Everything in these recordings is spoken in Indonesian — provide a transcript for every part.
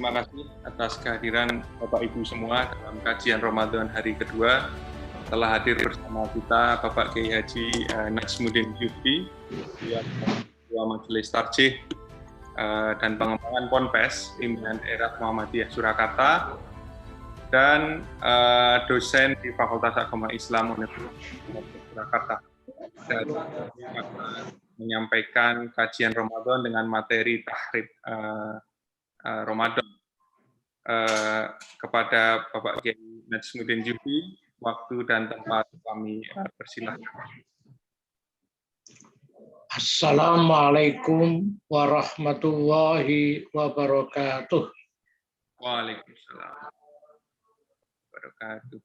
terima kasih atas kehadiran Bapak Ibu semua dalam kajian Ramadan hari kedua. Telah hadir bersama kita Bapak Kiai Haji Najmuddin Yufti, Ketua Majelis Tarjih dan Pengembangan Ponpes Pimpinan Daerah Muhammadiyah Surakarta, dan dosen di Fakultas Agama Islam Universitas Surakarta. Dan akan menyampaikan kajian Ramadan dengan materi tahrib Ramadan. Kepada Bapak Kiai Najmuddin Yufti, waktu dan tempat kami persilahkan. Assalamualaikum warahmatullahi wabarakatuh. Waalaikumsalam wabarakatuh.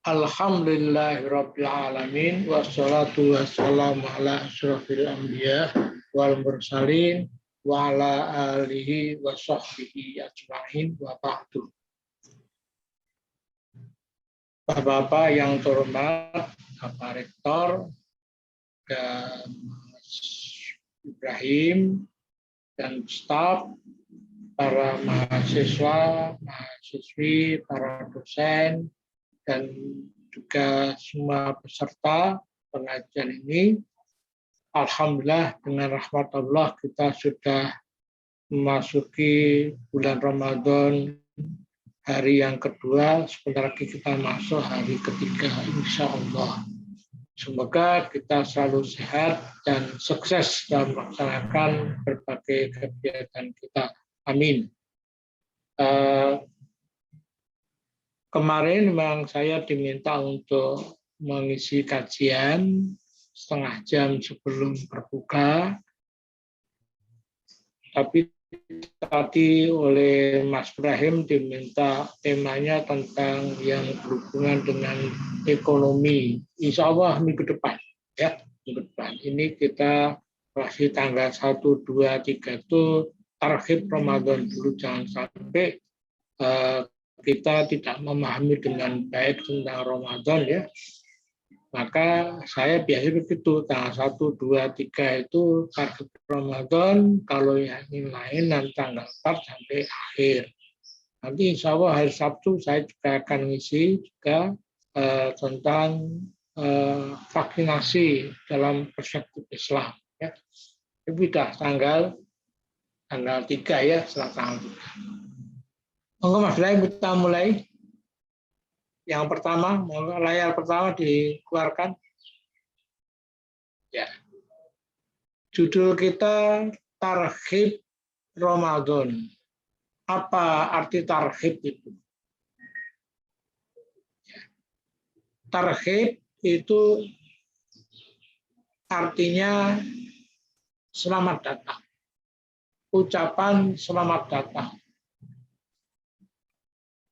Alhamdulillahirabbil alamin wassalatu wassalamu ala asyrofil anbiya wal mursalin wa ala alihi wa sahbihi ajmain wa ba'du. Bapak-bapak yang terhormat, Bapak Rektor dan Mas Ibrahim dan staf, para mahasiswa, mahasiswi, para dosen, dan juga semua peserta pengajian ini. Alhamdulillah, dengan rahmat Allah kita sudah memasuki bulan Ramadan hari yang kedua, sebentar lagi kita masuk hari ketiga, insya Allah. Semoga kita selalu sehat dan sukses dalam melaksanakan berbagai kegiatan kita. Amin. Kemarin memang saya diminta untuk mengisi kajian setengah jam sebelum berbuka, tapi tadi oleh Mas Ibrahim diminta temanya tentang yang berhubungan dengan ekonomi. Insya Allah minggu depan, ya, minggu depan. Ini kita masih tanggal 1, 2, 3 itu tarhib Ramadan dulu, jangan sampai kita tidak memahami dengan baik tentang Ramadan, ya. Maka saya biasa begitu, tanggal 1, 2, 3 itu target Ramadan, kalau yang lain nanti tanggal 4 sampai akhir. Nanti insya Allah hari Sabtu saya juga akan ngisi juga tentang vaksinasi dalam perspektif Islam. Ya. Itu sudah tanggal 3 ya, setelah tanggal 3. Monggo Mas Ibrahim, kita mulai. Yang pertama, layar pertama dikeluarkan. Ya. Judul kita tarhib Ramadan. Apa arti tarhib itu? Ya. Tarhib itu artinya selamat datang. Ucapan selamat datang.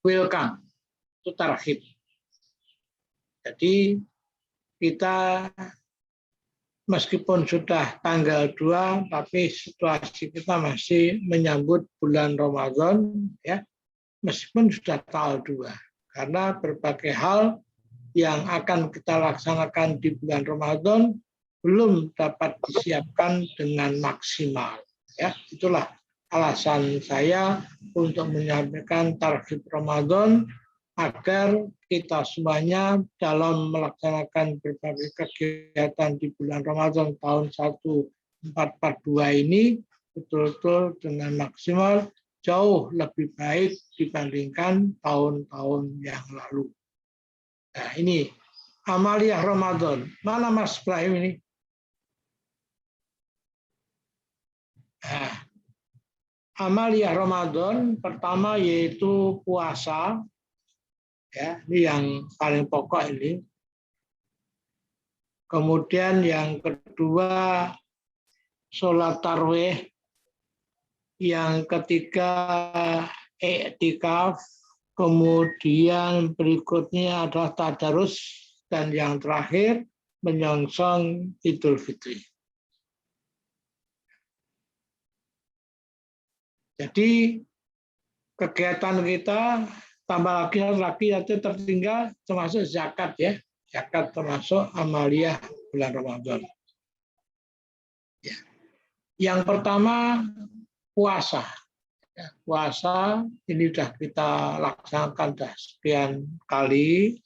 Welcome. Itu tarhib. Jadi kita meskipun sudah tanggal 2, tapi situasi kita masih menyambut bulan Ramadan, ya, meskipun sudah tanggal 2, karena berbagai hal yang akan kita laksanakan di bulan Ramadan belum dapat disiapkan dengan maksimal. Ya, itulah alasan saya untuk menyampaikan tarhib Ramadan, agar kita semuanya dalam melaksanakan berbagai kegiatan di bulan Ramadan tahun 1442 ini betul-betul dengan maksimal, jauh lebih baik dibandingkan tahun-tahun yang lalu. Nah, ini amaliyah Ramadan. Mana Mas Ibrahim ini? Nah, amaliyah Ramadan pertama yaitu puasa. Ya, ini yang paling pokok ini. Kemudian yang kedua sholat tarawih, yang ketiga i'tikaf, kemudian berikutnya adalah tadarus, dan yang terakhir menyongsong Idul Fitri. Jadi kegiatan kita tambah lagi nanti tertinggal termasuk zakat, ya. Zakat termasuk amaliyah bulan Ramadan. Ya. Yang pertama puasa. Puasa ini sudah kita laksanakan sudah sekian kali,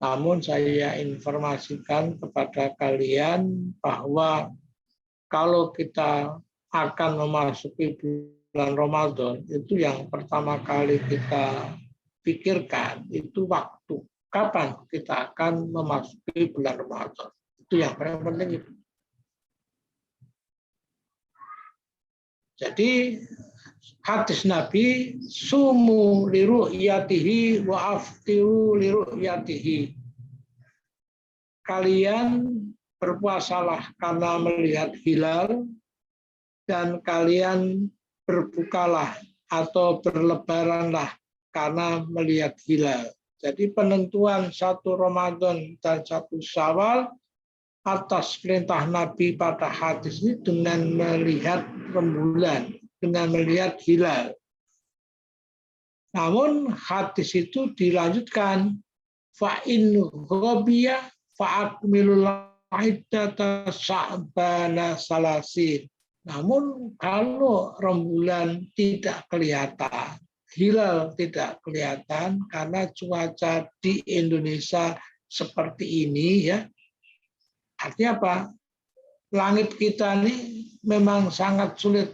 namun saya informasikan kepada kalian bahwa kalau kita akan memasuki bulan Ramadan, itu yang pertama kali kita pikirkan itu waktu. Kapan kita akan memasuki bulan Ramadan? Itu yang paling penting. Jadi hadis Nabi, sumu liru'yatihi wa aftiru liru'yatihi. Kalian berpuasalah karena melihat hilal, dan kalian berbukalah atau berlebaranlah karena melihat hilal. Jadi penentuan 1 Ramadan dan 1 Syawal atas perintah Nabi pada hadis ini dengan melihat rembulan, dengan melihat hilal. Namun hadis itu dilanjutkan, fa'in ghabiya fa'akmilul iddata sya'bana salasin. Namun kalau rembulan tidak kelihatan, hilal tidak kelihatan karena cuaca di Indonesia seperti ini, ya. Artinya apa? Langit kita ini memang sangat sulit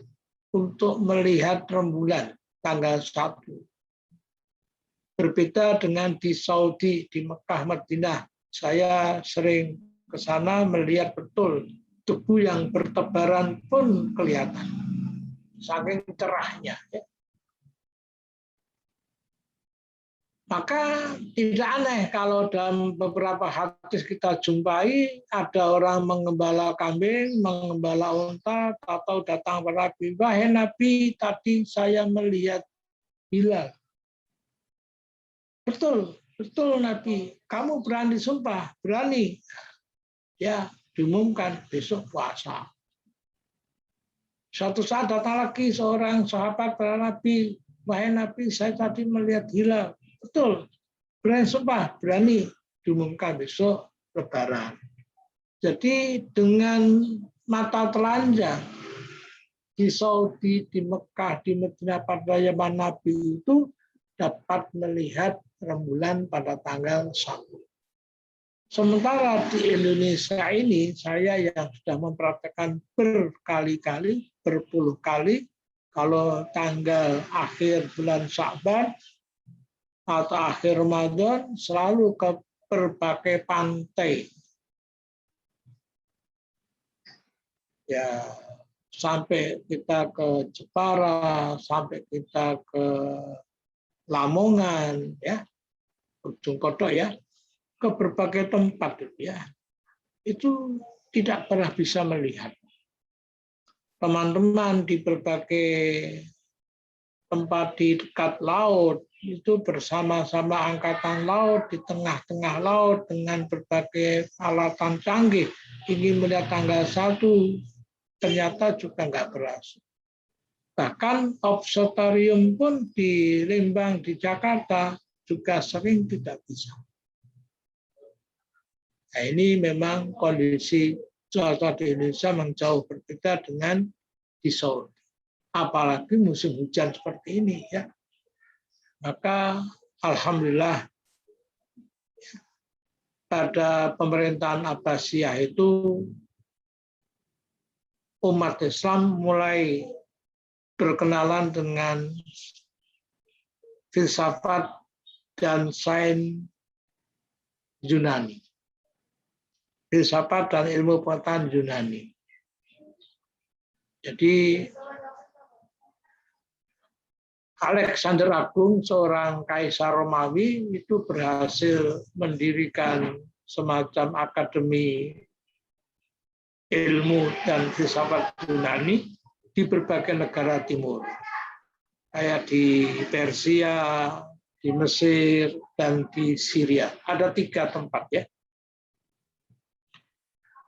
untuk melihat rembulan tanggal 1. Berbeda dengan di Saudi, di Mekah, Madinah. Saya sering ke sana melihat betul debu yang bertebaran pun kelihatan. Saking cerahnya. Ya. Maka tidak aneh kalau dalam beberapa hadis kita jumpai ada orang mengembala kambing, mengembala unta, atau datang kepada Nabi, wahai Nabi, tadi saya melihat hilal. Betul, betul Nabi. Kamu berani sumpah? Berani. Ya, diumumkan besok puasa. Suatu saat datang lagi seorang sahabat kepada Nabi, wahai Nabi, saya tadi melihat hilal. Betul, berani sumpah, berani, diumumkan besok Lebaran. Jadi dengan mata telanjang di Saudi, di Mekah, di Madinah pada zaman Nabi itu dapat melihat rembulan pada tanggal 1. Sementara di Indonesia ini saya yang sudah mempraktekkan berkali-kali, berpuluh kali, kalau tanggal akhir bulan Sya'ban atau akhir Ramadan selalu ke berbagai pantai. Ya, sampai kita ke Jepara, sampai kita ke Lamongan, ya, Ujung Kodok, ya, ke berbagai tempat, ya, itu tidak pernah bisa melihat. Teman-teman di berbagai tempat di dekat laut itu bersama-sama angkatan laut di tengah-tengah laut dengan berbagai alatan canggih ingin melihat tanggal 1, ternyata juga nggak berhasil. Bahkan observatorium pun di Lembang, di Jakarta juga sering tidak bisa. Nah, ini memang kondisi cuaca di Indonesia memang jauh berbeda dengan di Saudi. Apalagi musim hujan seperti ini, ya. Maka alhamdulillah pada pemerintahan Abbasiyah itu umat Islam mulai berkenalan dengan filsafat dan sains Yunani. Filsafat dan ilmu pengetahuan Yunani. Jadi Alexander Agung, seorang kaisar Romawi, itu berhasil mendirikan semacam akademi ilmu dan filsafat Yunani di berbagai negara timur. Kayak di Persia, di Mesir, dan di Syria. Ada 3 tempat, ya.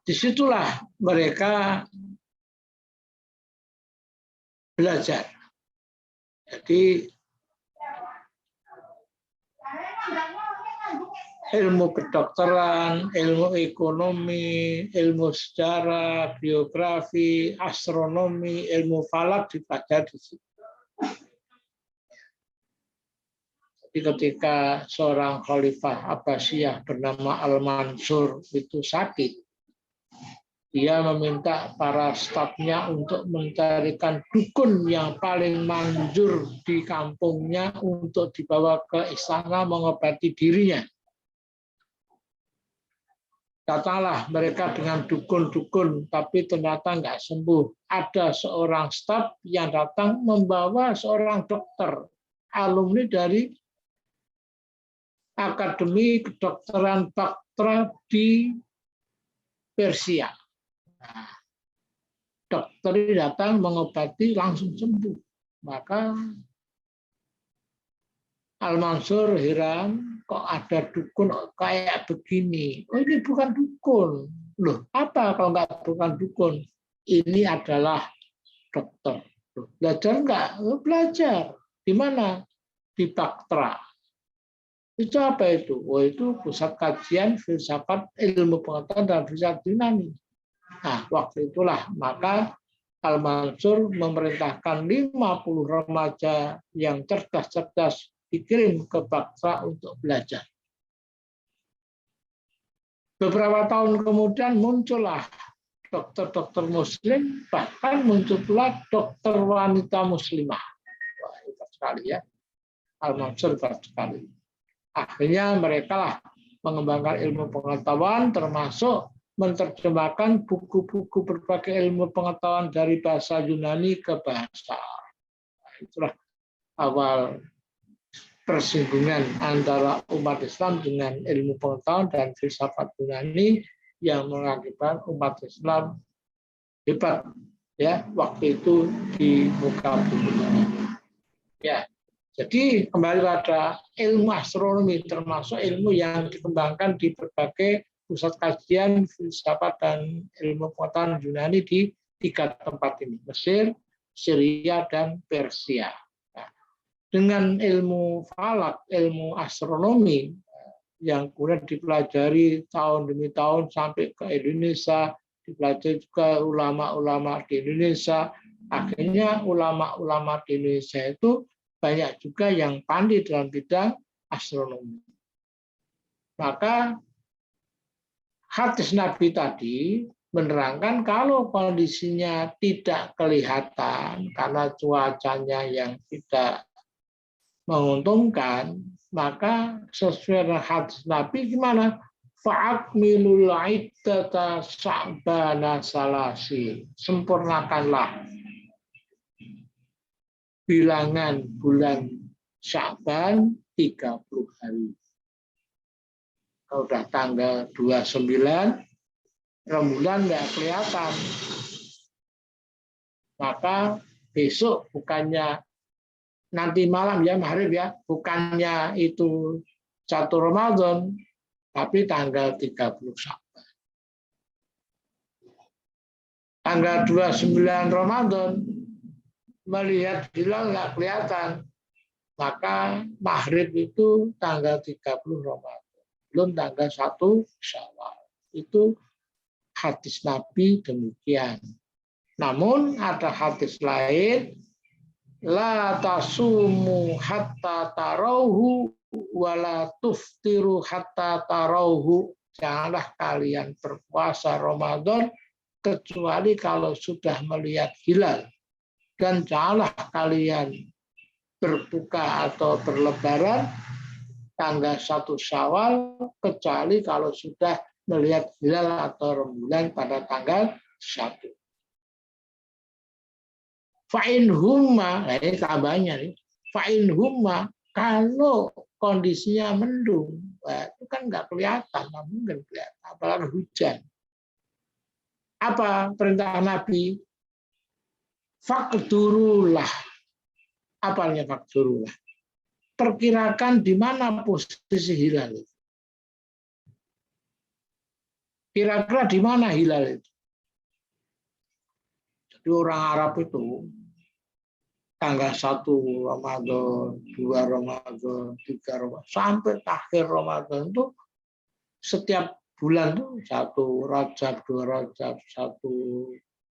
Disitulah mereka belajar. Jadi ilmu kedokteran, ilmu ekonomi, ilmu sejarah, biografi, astronomi, ilmu falak dipelajari di situ. ketika seorang khalifah Abbasiyah bernama Al-Mansur itu sakit, dia meminta para stafnya untuk mencarikan dukun yang paling manjur di kampungnya untuk dibawa ke istana mengobati dirinya. Datanglah mereka dengan dukun-dukun, tapi ternyata nggak sembuh. Ada seorang staf yang datang membawa seorang dokter, alumni dari Akademi Kedokteran Bactra di Persia. Nah, dokter ini datang mengobati langsung sembuh. Maka Al-Mansur heran, kok ada dukun kayak begini? Oh, ini bukan dukun. Loh, apa kalau nggak bukan dukun? Ini adalah dokter. Loh, belajar nggak? Oh, belajar. Di mana? Di Bactra. Itu apa itu? Oh, itu pusat kajian filsafat ilmu pengetahuan dan filsafat Yunani. Nah, waktu itulah maka Al-Mansur memerintahkan 50 remaja yang cerdas-cerdas dikirim ke Bactra untuk belajar. Beberapa tahun kemudian muncullah dokter-dokter muslim, bahkan muncul pula dokter wanita muslimah. Wah, hebat sekali ya. Al-Mansur hebat sekali. Akhirnya mereka lah mengembangkan ilmu pengetahuan, termasuk menerjemahkan buku-buku berbagai ilmu pengetahuan dari bahasa Yunani ke bahasa. Nah, itulah awal persinggungan antara umat Islam dengan ilmu pengetahuan dan filsafat Yunani yang mengakibatkan umat Islam hebat ya waktu itu di muka bumi ini. Ya, jadi kembali pada ilmu astronomi termasuk ilmu yang dikembangkan di berbagai pusat kajian filsafat dan ilmu pengetahuan Yunani di 3 tempat ini, Mesir, Syria, dan Persia. Dengan ilmu falak, ilmu astronomi yang kemudian dipelajari tahun demi tahun sampai ke Indonesia, dipelajari juga ulama-ulama di Indonesia. Akhirnya ulama-ulama di Indonesia itu banyak juga yang pandai dalam bidang astronomi. Maka hadis Nabi tadi menerangkan kalau kondisinya tidak kelihatan karena cuacanya yang tidak menguntungkan, maka sesuai dengan hadis Nabi gimana? Fa'akmilul iddata sya'bana salasi. Sempurnakanlah bilangan bulan Sya'ban 30 hari. Kalau udah tanggal 29, rembulan nggak kelihatan. Maka besok bukannya nanti malam ya maghrib ya, bukannya itu 1 Ramadan, tapi tanggal 30 Sya'ban. Tanggal 29 Ramadan melihat hilal nggak kelihatan, maka maghrib itu tanggal 30 Ramadan, belum tanggal 1 Syawal. Itu hadis Nabi demikian. Namun ada hadis lain, la tasumu hatta tarauhu wala tuftiru hatta tarauhu. Janganlah kalian berpuasa Ramadan kecuali kalau sudah melihat hilal, dan janganlah kalian berbuka atau berlebaran tanggal 1 Syawal kecuali kalau sudah melihat hilal atau rembulan pada tanggal 1. Fa'in humma, nah ini tambahnya nih. Fa'in humma, kalau kondisinya mendung, nah, itu kan nggak kelihatan, nggak mungkin kelihatan, apalagi hujan. Apa perintah Nabi? Fakdurulah. Apa artinya fakdurulah? Perkirakan di mana posisi hilal itu. Kira-kira di mana hilal itu? Jadi orang Arab itu tanggal 1 Ramadan, 2 Ramadan, 3 Ramadan, sampai akhir Ramadan itu setiap bulan tuh 1 Rajab, 2 Rajab, 1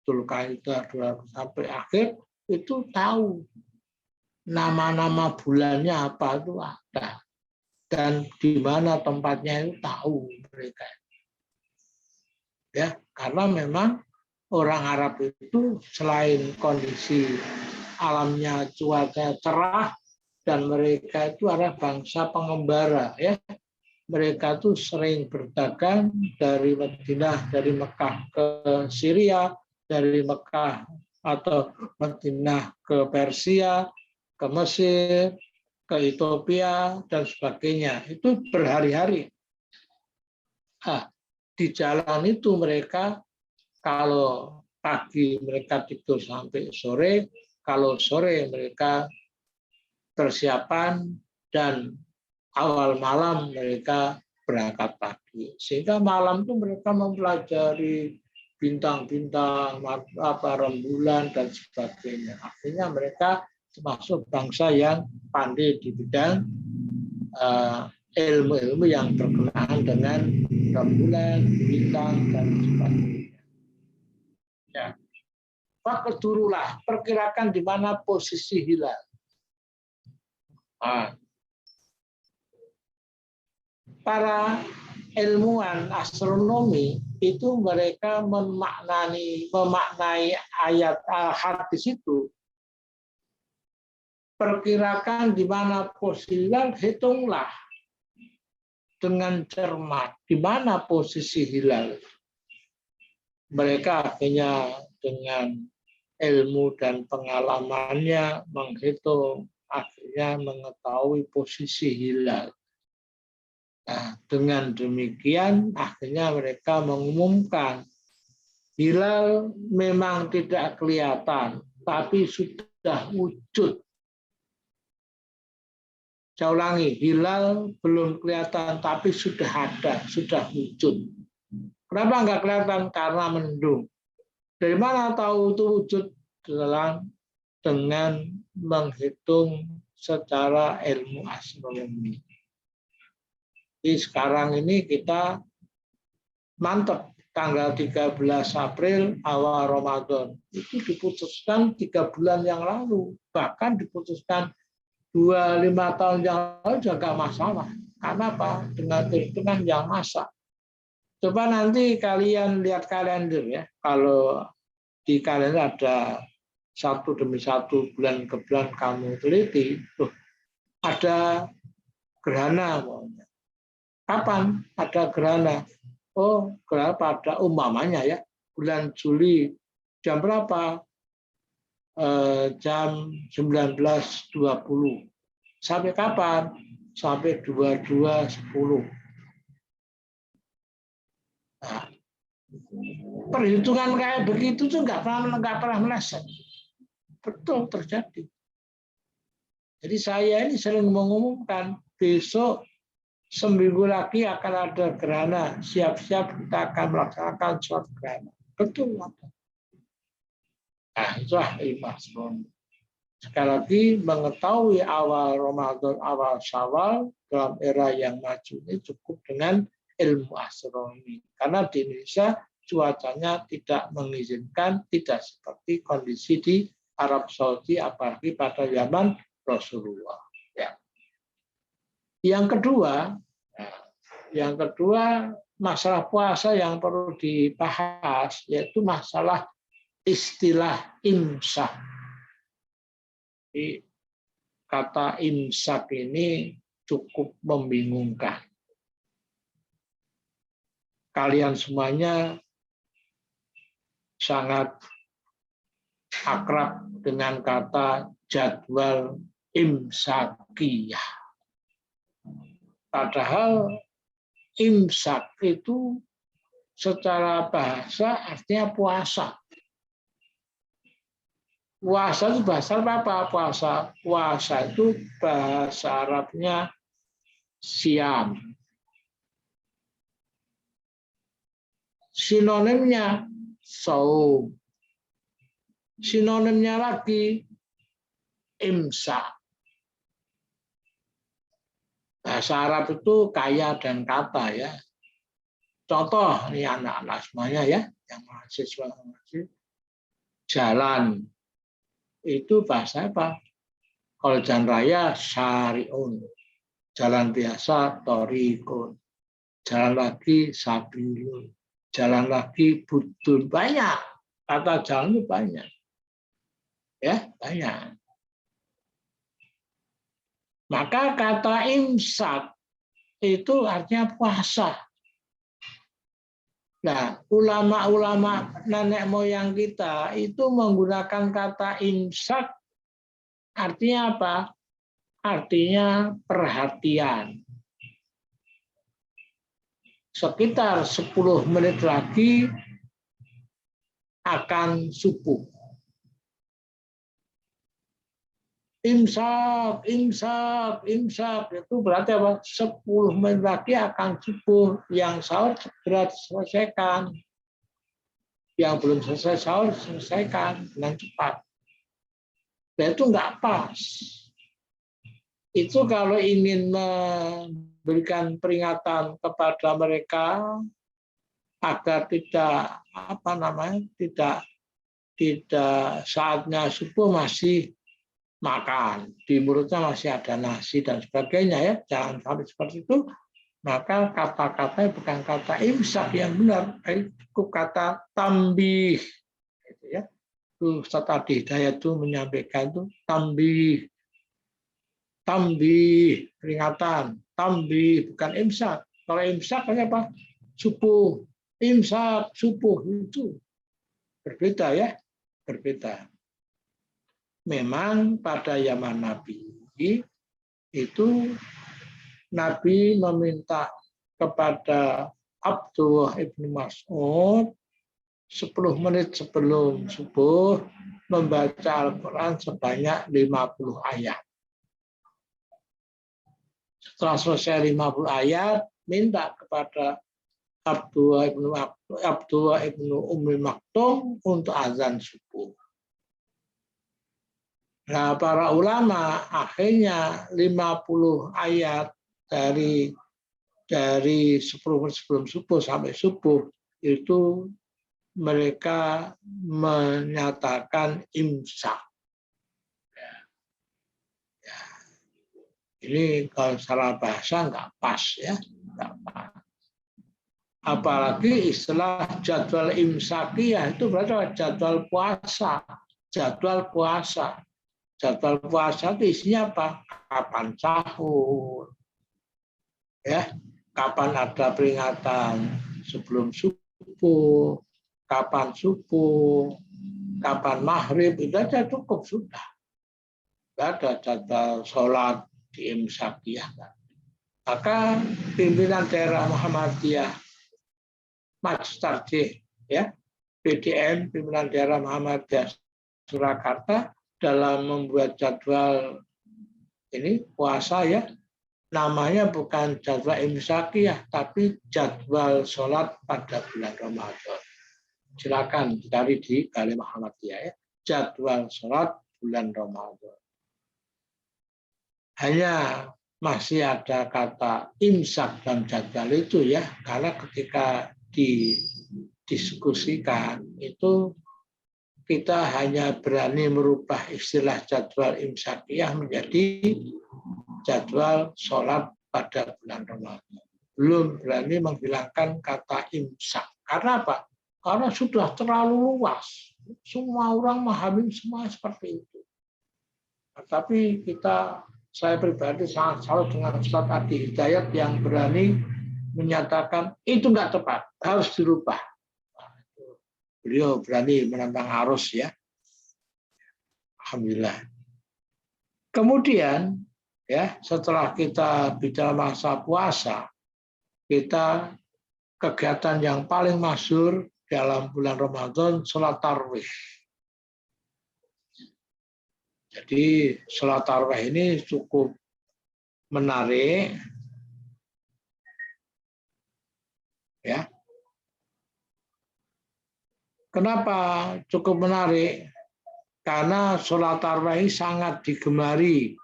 Dzulqa'dah, 2 sampai akhir itu tahu nama-nama bulannya apa itu ada. Dan di mana tempatnya itu tahu mereka. Ya, karena memang orang Arab itu selain kondisi alamnya cuaca cerah dan mereka itu adalah bangsa pengembara, ya. Mereka tuh sering berdagang dari Madinah, dari Mekah ke Syria, dari Mekah atau Madinah ke Persia, ke Mesir, ke Ethiopia, dan sebagainya. Itu berhari-hari. Nah, di jalan itu mereka, kalau pagi mereka tidur sampai sore, kalau sore mereka persiapan, dan awal malam mereka berangkat pagi. Sehingga malam itu mereka mempelajari bintang-bintang, rembulan, dan sebagainya. Artinya mereka termasuk bangsa yang pandai di bidang ilmu-ilmu yang berkenaan dengan rembulan, bintang, dan sebagainya. Ya. Fakedurulah, perkirakan di mana posisi hilal. Nah, para ilmuwan astronomi itu mereka memaknai ayat hadis itu. Perkirakan di mana posisi hilal, hitunglah dengan cermat di mana posisi hilal. Mereka akhirnya dengan ilmu dan pengalamannya menghitung, akhirnya mengetahui posisi hilal. Nah, dengan demikian akhirnya mereka mengumumkan hilal memang tidak kelihatan, tapi sudah wujud. Saya ulangi, hilal belum kelihatan, tapi sudah ada, sudah wujud. Kenapa nggak kelihatan? Karena mendung. Dari mana tahu itu wujud? Dengan menghitung secara ilmu astronomi. Jadi sekarang ini kita mantap, tanggal 13 April awal Ramadan. Itu diputuskan 3 bulan yang lalu. Bahkan diputuskan 25 tahun yang lalu juga nggak masalah. Karena apa? Dengan perhitungan yang masak. Coba nanti kalian lihat kalender ya. Kalau di kalender ada satu demi satu, bulan ke bulan kamu teliti, tuh ada gerhana. Kapan ada gerhana? Oh, gerhana pada umpamanya ya, bulan Juli. Jam berapa? Jam 19.20. Sampai kapan? Sampai 22.10. Nah, perhitungan kayak begitu tuh nggak pernah meleset. Betul terjadi. Jadi saya ini sering mengumumkan besok seminggu lagi akan ada gerhana. Siap-siap kita akan melaksanakan sholat gerhana. Betul. Nah, itulah ilmu astronomi. Sekali lagi mengetahui awal Ramadan, awal Syawal dalam era yang maju ini cukup dengan ilmu astronomi. Karena di Indonesia cuacanya tidak mengizinkan, tidak seperti kondisi di Arab Saudi, apalagi pada zaman Rasulullah. Ya. Yang kedua, masalah puasa yang perlu dibahas, yaitu masalah istilah imsak. Jadi, kata imsak ini cukup membingungkan. Kalian semuanya sangat akrab dengan kata jadwal imsakiyah. Padahal imsak itu secara bahasa artinya puasa. Puasa itu bahasa apa? Puasa itu bahasa Arabnya siam. Sinonimnya saum. Sinonimnya lagi imsak. Bahasa Arab itu kaya dan kata ya. Contoh ini anak-anak semuanya ya, yang mahasiswa jalan. Itu bahasa apa? Kalau jalan raya syari'un, jalan biasa thoriqun, jalan lagi sabilun, jalan lagi budun. Banyak, kata jalan itu banyak. Ya, banyak. Maka kata imsak itu artinya puasa. Nah, ulama-ulama nenek moyang kita itu menggunakan kata imsak artinya apa? Artinya perhatian. Sekitar 10 menit lagi akan subuh. Imsak, imsak, imsak. Itu berarti apa? 10 menit lagi akan subuh. Yang sahur segera diselesaikan. Yang belum selesai sahur, selesaikan dengan cepat. Dan itu nggak pas. Itu kalau ingin memberikan peringatan kepada mereka agar tidak tidak saatnya subuh masih makan, di mulutnya masih ada nasi dan sebagainya, ya, jangan sampai seperti itu. Maka kata-katanya bukan kata imsak yang benar, itu kata tambih, gitu ya. Itu Ustaz Adi Hidayat itu menyampaikan itu tambih, tambih peringatan, tambih bukan imsak. Kalau imsak apa? Subuh, imsak subuh itu berbeda, ya, berbeda. Memang pada zaman Nabi itu Nabi meminta kepada Abdullah ibnu Mas'ud 10 menit sebelum subuh membaca Al-Quran sebanyak 50 ayat. Setelah selesai 50 ayat, minta kepada Abdullah ibnu Ummi Maktum untuk azan subuh. Nah, para ulama akhirnya 50 ayat dari 10 menit sebelum subuh sampai subuh itu mereka menyatakan imsak. Ya. Ini kalau secara bahasa nggak pas, ya, nggak pas. Apalagi istilah jadwal imsakiyah itu berarti jadwal puasa, jadwal puasa. Jadwal puasa itu isinya apa? Kapan sahur, ya, kapan ada peringatan sebelum subuh, kapan subuh, kapan maghrib, itu aja cukup sudah. Tidak ada jadwal sholat di imsakiyah. Maka pimpinan daerah Muhammadiyah Majlis Tarjih, ya, PDM, pimpinan daerah Muhammadiyah Surakarta, dalam membuat jadwal ini puasa, ya, namanya bukan jadwal imsakiyah tapi jadwal sholat pada bulan Ramadan. Silakan dicari di Balai Muhammadiyah, ya, jadwal sholat bulan Ramadan. Hanya masih ada kata imsak dalam jadwal itu, ya, karena ketika didiskusikan itu kita hanya berani merubah istilah jadwal imsakiyah menjadi jadwal sholat pada bulan Ramadan. Belum berani menghilangkan kata imsak. Karena apa? Karena sudah terlalu luas. Semua orang memahami semua seperti itu. Tapi saya pribadi sangat salut dengan Ustaz Adi Hidayat yang berani menyatakan itu nggak tepat, harus dirubah. Beliau berani menentang arus, ya. Alhamdulillah. Kemudian, ya, setelah kita bicara masa puasa, kita kegiatan yang paling masyhur dalam bulan Ramadan sholat tarawih. Jadi sholat tarawih ini cukup menarik, ya. Kenapa cukup menarik? Karena sholat tarawih sangat digemari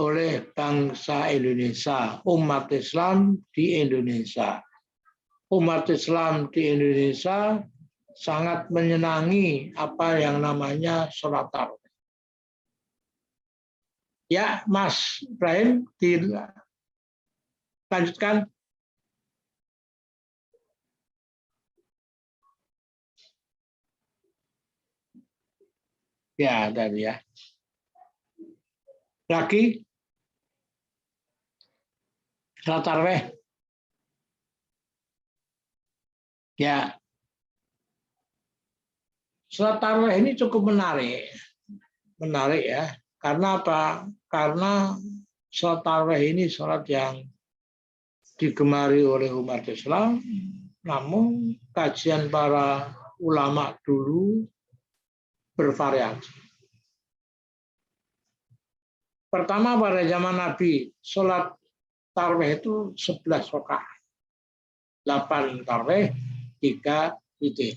oleh bangsa Indonesia, umat Islam di Indonesia. Umat Islam di Indonesia sangat menyenangi apa yang namanya sholat tarawih. Ya, Mas Ibrahim, dilanjutkan. Ya, tadi ya. Lagi, salat tarawih. Ya, salat tarawih ini cukup menarik. Menarik ya. Karena apa? Karena salat tarawih ini salat yang digemari oleh umat Islam, namun kajian para ulama dulu bervariasi. Pertama pada zaman Nabi, sholat tarawih itu 11 rakaat. 8 tarawih, 3 witir.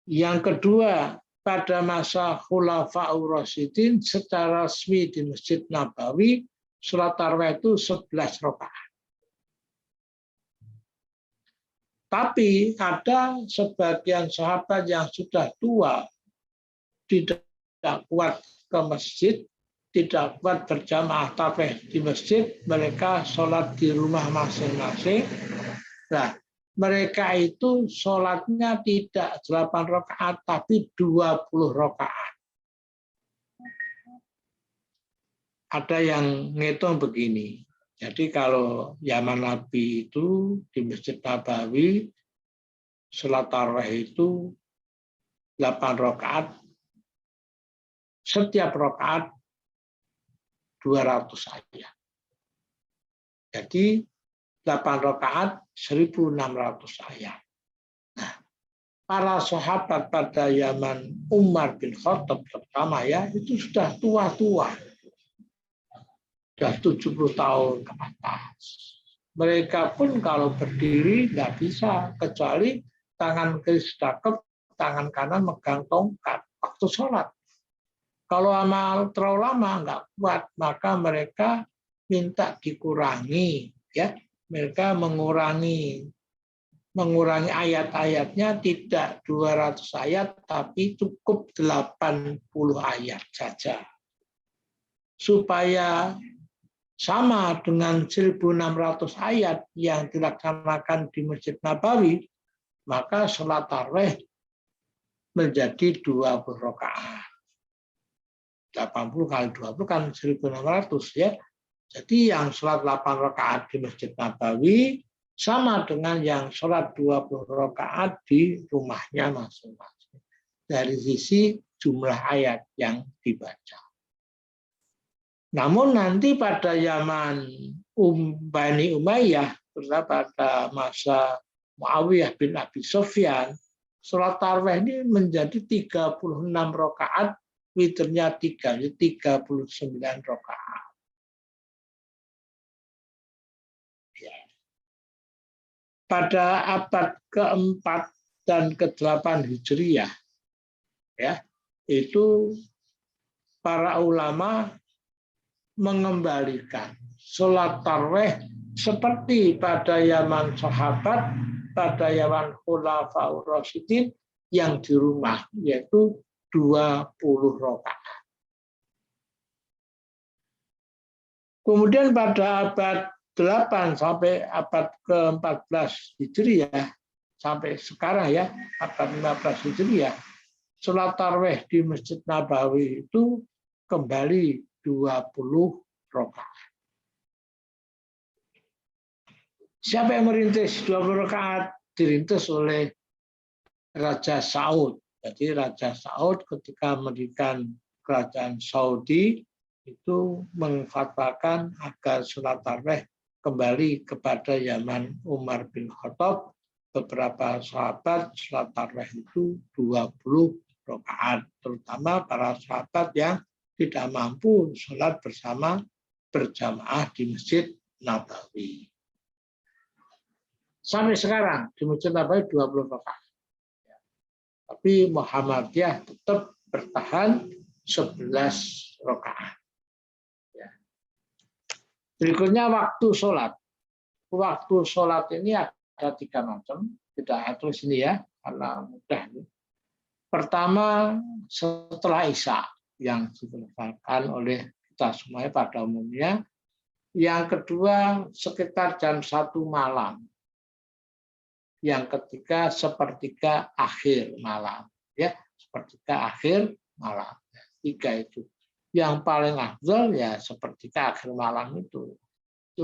Yang kedua, pada masa Khulafaur Rasyidin secara resmi di Masjid Nabawi, sholat tarawih itu 11 rakaat. Tapi ada sebagian sahabat yang sudah tua, tidak kuat ke masjid, tidak kuat berjamaah tarawih di masjid, mereka sholat di rumah masing-masing. Nah, mereka itu sholatnya tidak 8 rakaat, tapi 20 rakaat. Ada yang ngitung begini. Jadi kalau zaman Nabi itu di Masjid Nabawi, sholat tarawih itu 8 rakaat, setiap rakaat 200 ayat. Jadi 8 rakaat 1.600 ayat. Nah, para sahabat pada zaman Umar bin Khattab pertama ya, itu sudah tua-tua. Sudah 70 tahun ke atas. Mereka pun kalau berdiri nggak bisa, kecuali tangan kiri sedekap, tangan kanan megang tongkat waktu sholat. Kalau amal terlalu lama nggak kuat, maka mereka minta dikurangi, ya. Mereka mengurangi ayat-ayatnya tidak 200 ayat, tapi cukup 80 ayat saja. Supaya sama dengan 1.600 ayat yang dilaksanakan di Masjid Nabawi, maka sholat tarawih menjadi 20 rakaat. 80 kali 20 kan 1.600 ya. Jadi yang sholat 8 rakaat di Masjid Nabawi sama dengan yang sholat 20 rakaat di rumahnya masing-masing. Dari sisi jumlah ayat yang dibaca. Namun nanti pada zaman Bani Umayyah, pada masa Muawiyah bin Abi Sufyan, sholat tarawih ini menjadi 36 rakaat, witirnya 3, jadi 39 rakaat. Ya. Pada abad ke-4 dan ke-8 Hijriyah, ya, itu para ulama mengembalikan sholat tarawih seperti pada zaman sahabat, pada zaman Khulafaur Rasyidin yang di rumah, yaitu 20 rakaat. Kemudian pada abad 8 sampai abad ke-14 Hijriyah, sampai sekarang ya, abad 15 Hijriyah, sholat tarawih di Masjid Nabawi itu kembali 20 rakaat. Siapa yang merintis 20 rakaat? Dirintis oleh Raja Saud. Jadi Raja Saud ketika mendirikan kerajaan Saudi itu mengfatwakan agar sholat tarawih kembali kepada zaman Umar bin Khattab. Beberapa sahabat sholat tarawih itu 20 rakaat, terutama para sahabat yang tidak mampu sholat bersama berjamaah di Masjid Nabawi. Sampai sekarang di Masjid Nabawi 20 rakaat. Tapi Muhammadiyah tetap bertahan 11 rakaat. Berikutnya waktu sholat. Waktu sholat ini ada 3 macam. Tidak atur sini ya, karena mudah. Pertama setelah Isya. yang dikerjakan oleh kita semuanya pada umumnya. Yang kedua sekitar jam 1 malam. Yang ketiga sepertiga akhir malam, ya, sepertiga akhir malam. 3 itu. Yang paling afdal ya sepertiga akhir malam itu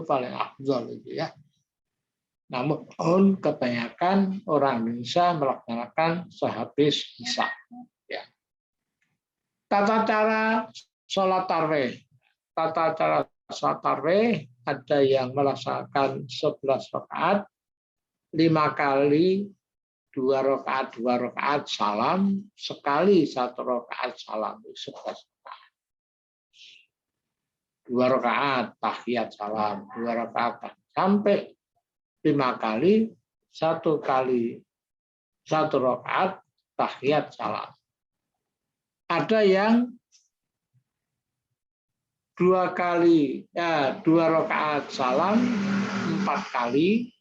paling afdal itu ya. Namun kebanyakan orang Indonesia melaksanakan sehabis isya. Ya. Tata cara sholat tarawih. Tata cara sholat tarawih ada yang melaksanakan 11 rakaat. 5 kali 2 rakaat salam, sekali 1 rakaat salam, 11 rakaat. 2 rakaat tahiyat salam, 2 rakaat sampai 5 kali 1 kali 1 rakaat tahiyat salam. Ada yang 2 rakaat salam, 4 kali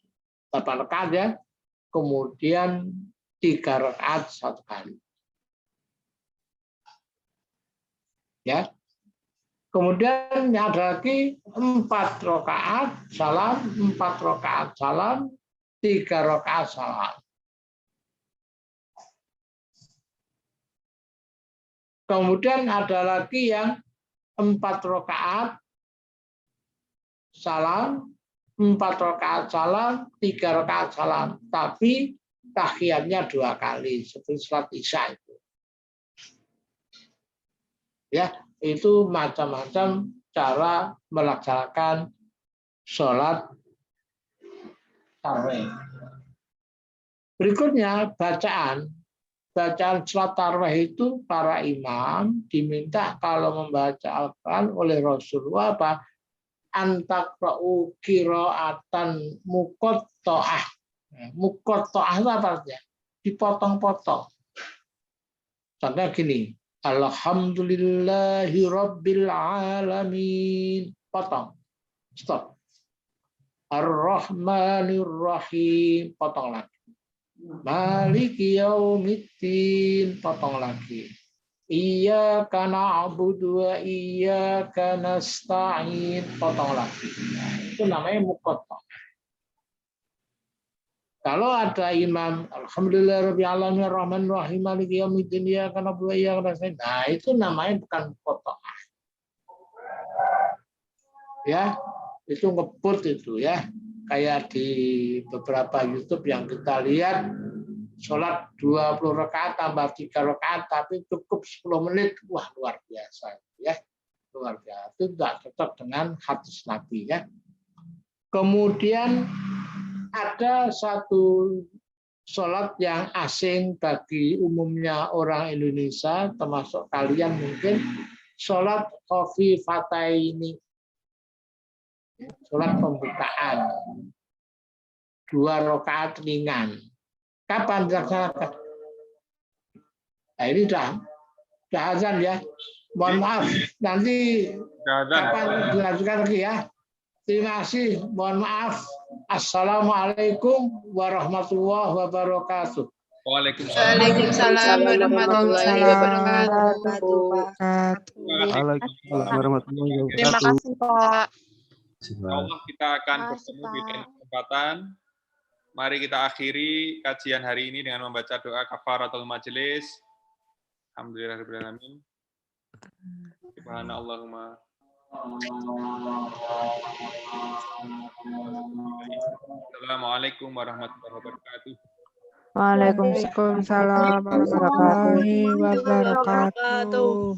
8 rakaat ya, kemudian 3 rakaat 1 kali. Ya. Kemudian ada lagi 4 rakaat salam, 4 rakaat salam, 3 rakaat salam. Kemudian ada lagi yang 4 rakaat salam, 4 rakaat salam, 3 rakaat salam, tapi tahiyatnya 2 kali seperti sholat isya itu. Ya, itu macam-macam cara melaksanakan sholat tarawih. Berikutnya bacaan sholat tarawih itu para imam diminta kalau membaca Al-Quran oleh Rasulullah apa? Antakra'u qira'atan muqatta'ah. Muqatta'ah itu apa artinya? Dipotong-potong. Contohnya gini, Alhamdulillahi Rabbil Alamin. Potong. Stop. Ar-Rahmanir Rahim. Potong lagi. Maliki Yaumiddin. Potong lagi. Iyyaka na'budu wa iyyaka nasta'in. Potong lagi. Itu namanya muqatta'ah. Kalau ada imam alhamdulillah rabbil alamin arrahmanir rahim maliki yaumiddin iyyaka na'budu wa iyyaka nasta'in. Nah, itu namanya bukan muqatta'ah. Ya, itu ngebut itu ya. Kayak di beberapa YouTube yang kita lihat sholat 20 rakaat tambah 3 rakaat tapi cukup 10 menit. Wah, luar biasa ya. Luar biasa. Itu tidak cocok dengan hadis Nabi ya. Kemudian ada satu sholat yang asing bagi umumnya orang Indonesia, termasuk kalian mungkin, sholat khafifataini, sholat pembukaan, 2 rakaat ringan. Kapan dilaksanakan? Nah, ini sudah azan ya. Mohon maaf, nanti kapan dilanjutkan lagi ya. Terima kasih. Mohon maaf. Assalamualaikum warahmatullahi wabarakatuh. Waalaikumsalam warahmatullahi wabarakatuh. Waalaikumsalam warahmatullahi wabarakatuh. Terima kasih Pak. Allah kita akan bertemu di lain kesempatan. Mari kita akhiri kajian hari ini dengan membaca doa kafaratul majelis. Alhamdulillahirabbil alamin. Subhanallahumma. Assalamualaikum warahmatullahi wabarakatuh. Waalaikumsalam warahmatullahi wabarakatuh.